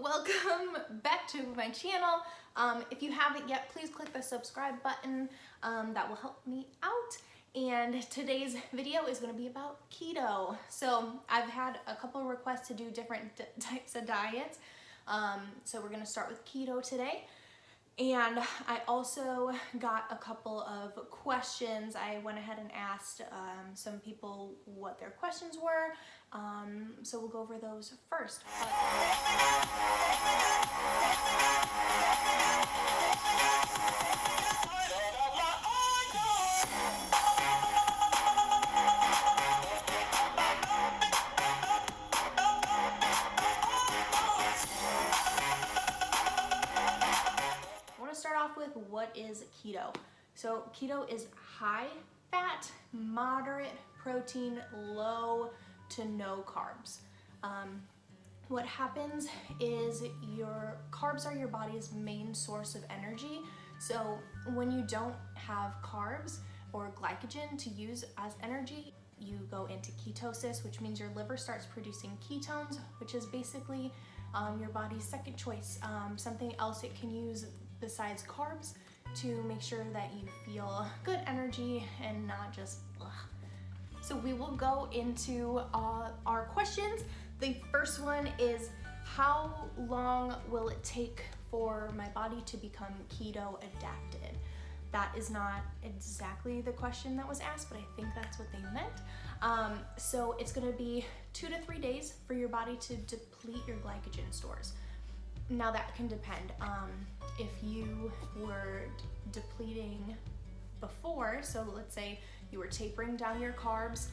welcome back to my channel. If you haven't yet, please click the subscribe button. That will help me out. And today's video is going to be about keto. So I've had a couple of requests to do different types of diets. So we're going to start with keto today. And I also got a couple of questions. I went ahead and asked some people what their questions were. So we'll go over those first. Start off with what is keto. So keto is high fat, moderate protein, low to no carbs. What happens is your carbs are your body's main source of energy. So when you don't have carbs or glycogen to use as energy, you go into ketosis, which means your liver starts producing ketones, which is basically your body's second choice, something else it can use besides carbs to make sure that you feel good energy and not just ugh. So we will go into our questions. The first one is, how long will it take for my body to become keto adapted? That is not exactly the question that was asked, but I think that's what they meant. So it's gonna be 2 to 3 days for your body to deplete your glycogen stores. Now that can depend. If you were depleting before, so let's say you were tapering down your carbs,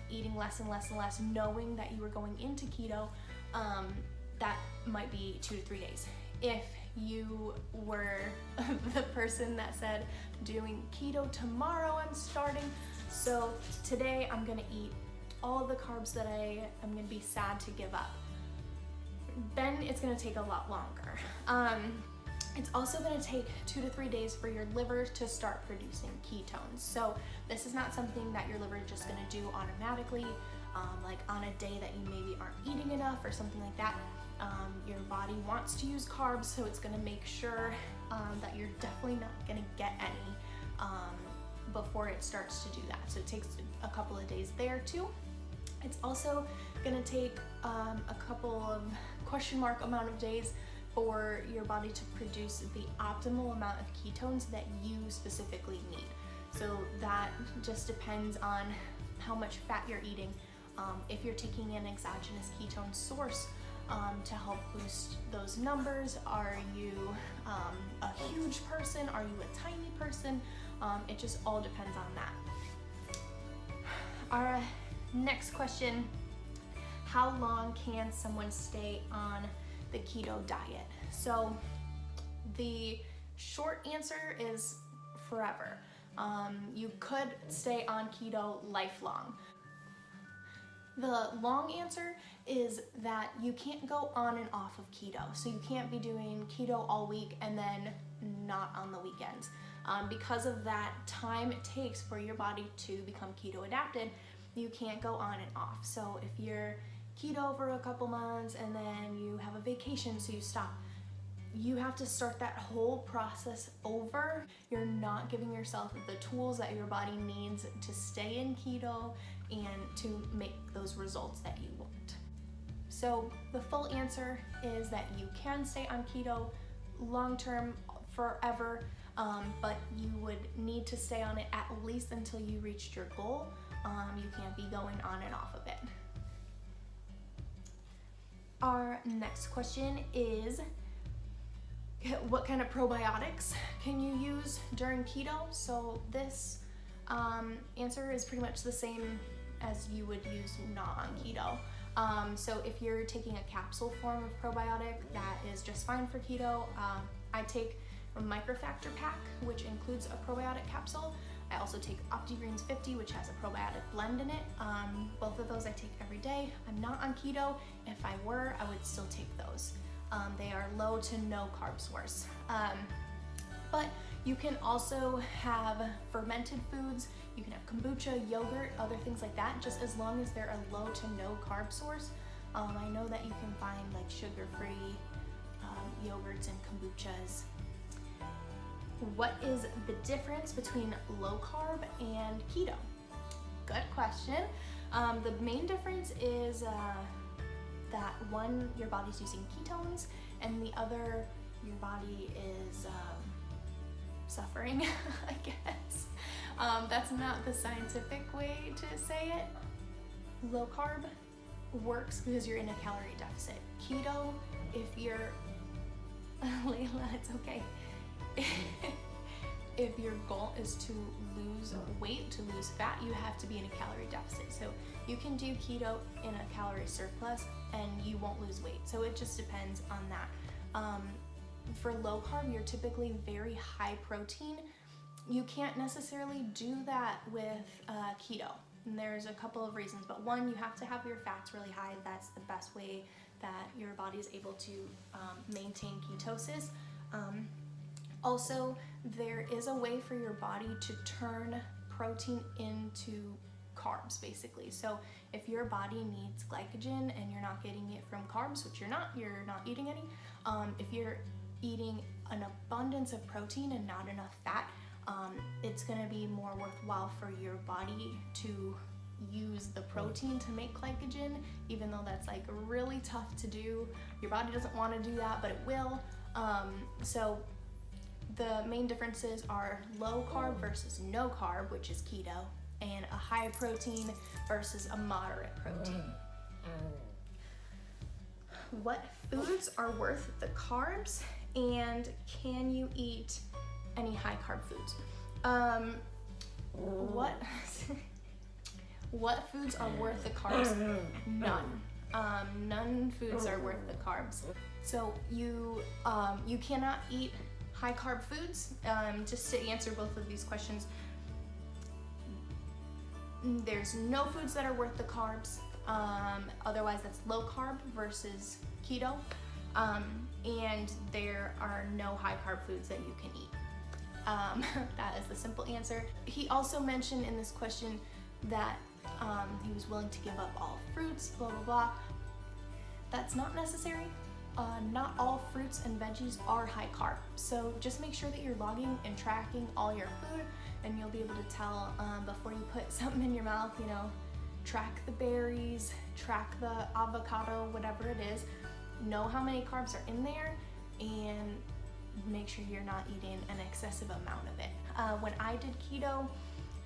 eating less and less and less, knowing that you were going into keto, that might be 2 to 3 days. If you were the person that said, doing keto tomorrow, I'm starting, so today I'm gonna eat all the carbs that I'm gonna be sad to give up, then it's gonna take a lot longer. It's also gonna take 2 to 3 days for your liver to start producing ketones. So this is not something that your liver is just gonna do automatically, like on a day that you maybe aren't eating enough or something like that. Your body wants to use carbs, so it's gonna make sure that you're definitely not gonna get any before it starts to do that. So it takes a couple of days there too. It's also gonna take a couple of question mark amount of days for your body to produce the optimal amount of ketones that you specifically need. So that just depends on how much fat you're eating. If you're taking an exogenous ketone source to help boost those numbers, are you a huge person? Are you a tiny person? It just all depends on that. Our next question, how long can someone stay on the keto diet? So the short answer is forever. You could stay on keto lifelong. The long answer is that you can't go on and off of keto. So you can't be doing keto all week and then not on the weekends. Because of that time it takes for your body to become keto adapted, you can't go on and off. So if you're keto for a couple months and then you have a vacation, so you stop, you have to start that whole process over. You're not giving yourself the tools that your body needs to stay in keto and to make those results that you want. So the full answer is that you can stay on keto long-term, forever, but you would need to stay on it at least until you reached your goal. You can't be going on and off of it. Our next question is, what kind of probiotics can you use during keto? So this answer is pretty much the same as you would use not on keto. So if you're taking a capsule form of probiotic, that is just fine for keto. I take a microfactor pack, which includes a probiotic capsule. I also take Opti 50, which has a probiotic blend in it. Both of those I take every day. I'm not on keto. If I were, I would still take those. They are low to no carb source. But you can also have fermented foods. You can have kombucha, yogurt, other things like that, just as long as they're a low to no carb source. I know that you can find like like sugar-free yogurts and kombuchas. What is the difference between low carb and keto? Good question. The main difference is that one, your body's using ketones, and the other, your body is suffering, I guess. That's not the scientific way to say it. Low carb works because you're in a calorie deficit. Keto, if you're, Layla, it's okay. If your goal is to lose weight, to lose fat, you have to be in a calorie deficit. So you can do keto in a calorie surplus and you won't lose weight. So it just depends on that. For low carb, you're typically very high protein. You can't necessarily do that with keto. And there's a couple of reasons, but one, you have to have your fats really high. That's the best way that your body is able to maintain ketosis. Also, there is a way for your body to turn protein into carbs, basically. So if your body needs glycogen and you're not getting it from carbs, which you're not eating any, if you're eating an abundance of protein and not enough fat, it's gonna be more worthwhile for your body to use the protein to make glycogen, even though that's like really tough to do. Your body doesn't want to do that, but it will. So the main differences are low carb versus no carb, which is keto, and a high protein versus a moderate protein. What foods are worth the carbs, and can you eat any high carb foods? What foods are worth the carbs? None. None foods are worth the carbs. So you cannot eat high carb foods. Just to answer both of these questions, there's no foods that are worth the carbs. Otherwise, that's low carb versus keto. And there are no high carb foods that you can eat. That is the simple answer. He also mentioned in this question that he was willing to give up all fruits, blah, blah, blah. That's not necessary. Not all fruits and veggies are high carb. So just make sure that you're logging and tracking all your food, and you'll be able to tell before you put something in your mouth, you know, track the berries, track the avocado, whatever it is, know how many carbs are in there, and make sure you're not eating an excessive amount of it. When I did keto,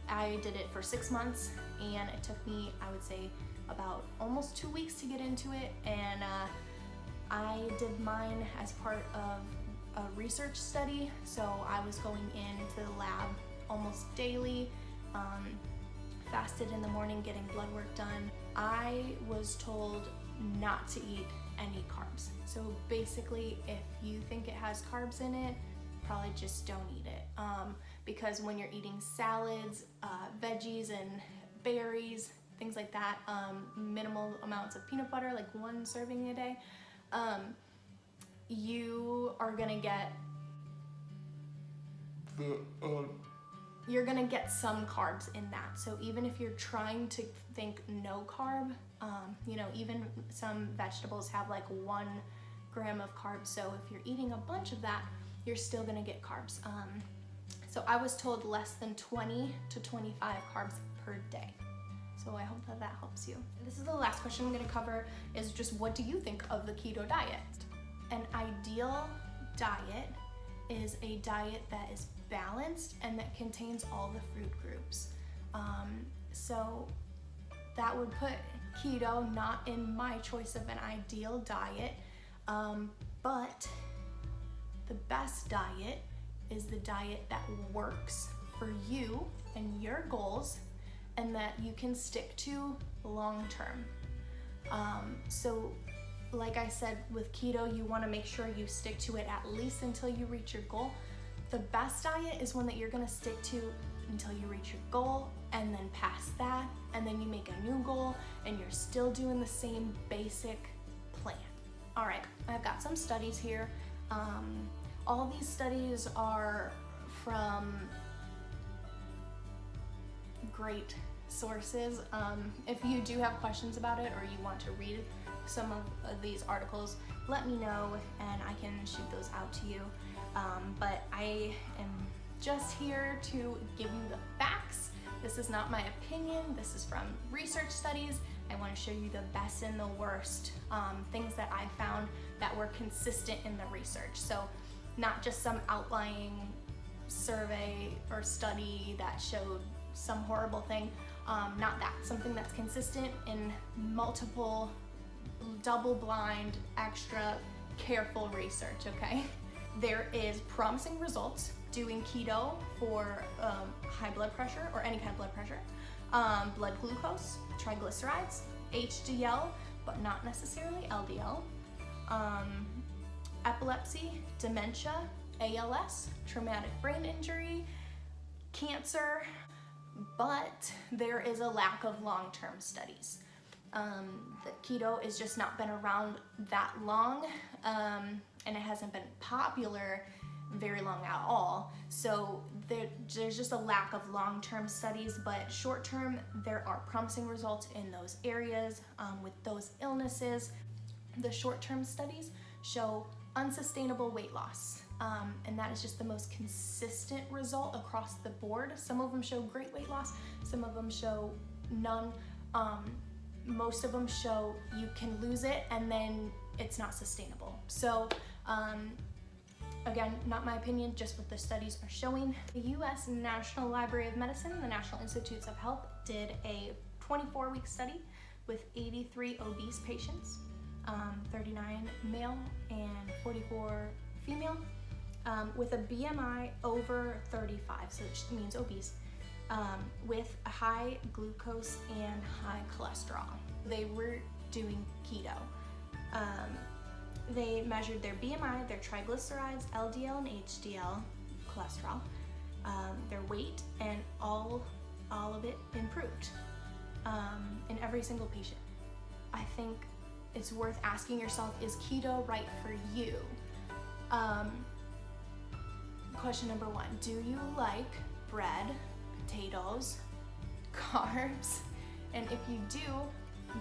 I did it for 6 months, and it took me, I would say, about almost 2 weeks to get into it, and I did mine as part of a research study, so I was going into the lab almost daily, fasted in the morning, getting blood work done. I was told not to eat any carbs. So basically, if you think it has carbs in it, probably just don't eat it. Because when you're eating salads, veggies and berries, things like that, minimal amounts of peanut butter, like 1 serving a day, you are gonna get you're gonna get some carbs in that. So even if you're trying to think no carb, you know, even some vegetables have like 1 gram of carbs. So if you're eating a bunch of that, you're still gonna get carbs. So I was told less than 20 to 25 carbs per day. So I hope that that helps you. This is the last question I'm gonna cover, is just what do you think of the keto diet? An ideal diet is a diet that is balanced and that contains all the fruit groups. So that would put keto not in my choice of an ideal diet, but the best diet is the diet that works for you and your goals and that you can stick to long term. So like I said, with keto, you wanna make sure you stick to it at least until you reach your goal. The best diet is one that you're gonna stick to until you reach your goal, and then past that, and then you make a new goal, and you're still doing the same basic plan. All right, I've got some studies here. All these studies are from great sources. If you do have questions about it or you want to read some of these articles, let me know and I can shoot those out to you. But I am just here to give you the facts. This is not my opinion, this is from research studies. I want to show you the best and the worst things that I found that were consistent in the research. So not just some outlying survey or study that showed some horrible thing, not that, something that's consistent in multiple double-blind, extra careful research, okay? There is promising results doing keto for high blood pressure or any kind of blood pressure, blood glucose, triglycerides, HDL, but not necessarily LDL, epilepsy, dementia, ALS, traumatic brain injury, cancer, but there is a lack of long-term studies. The keto has just not been around that long, and it hasn't been popular very long at all. So there's just a lack of long-term studies, but short-term, there are promising results in those areas with those illnesses. The short-term studies show unsustainable weight loss, and that is just the most consistent result across the board. Some of them show great weight loss, some of them show none. Most of them show you can lose it and then it's not sustainable. So again, not my opinion, just what the studies are showing. The US National Library of Medicine, the National Institutes of Health, did a 24-week study with 83 obese patients, 39 male and 44 female, with a BMI over 35, so it means obese, with a high glucose and high cholesterol. They were doing keto. They measured their BMI, their triglycerides, LDL and HDL, cholesterol, their weight, and all of it improved in every single patient. I think it's worth asking yourself, is keto right for you? Question number one, do you like bread, potatoes, carbs? And if you do,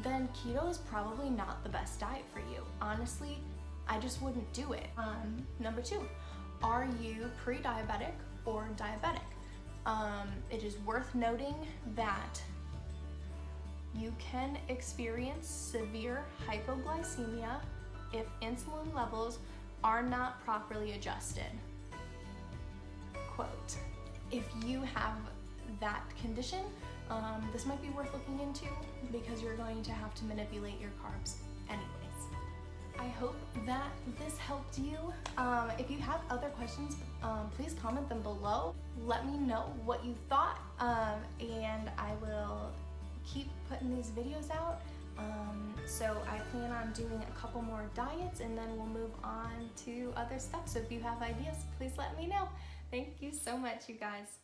then keto is probably not the best diet for you. Honestly, I just wouldn't do it. Number two, are you pre-diabetic or diabetic? It is worth noting that you can experience severe hypoglycemia if insulin levels are not properly adjusted. Quote, if you have that condition, this might be worth looking into because you're going to have to manipulate your carbs anyways. I hope that this helped you. If you have other questions, please comment them below. Let me know what you thought, and I will keep putting these videos out. So I plan on doing a couple more diets and then we'll move on to other stuff. So if you have ideas, please let me know. Thank you so much, you guys.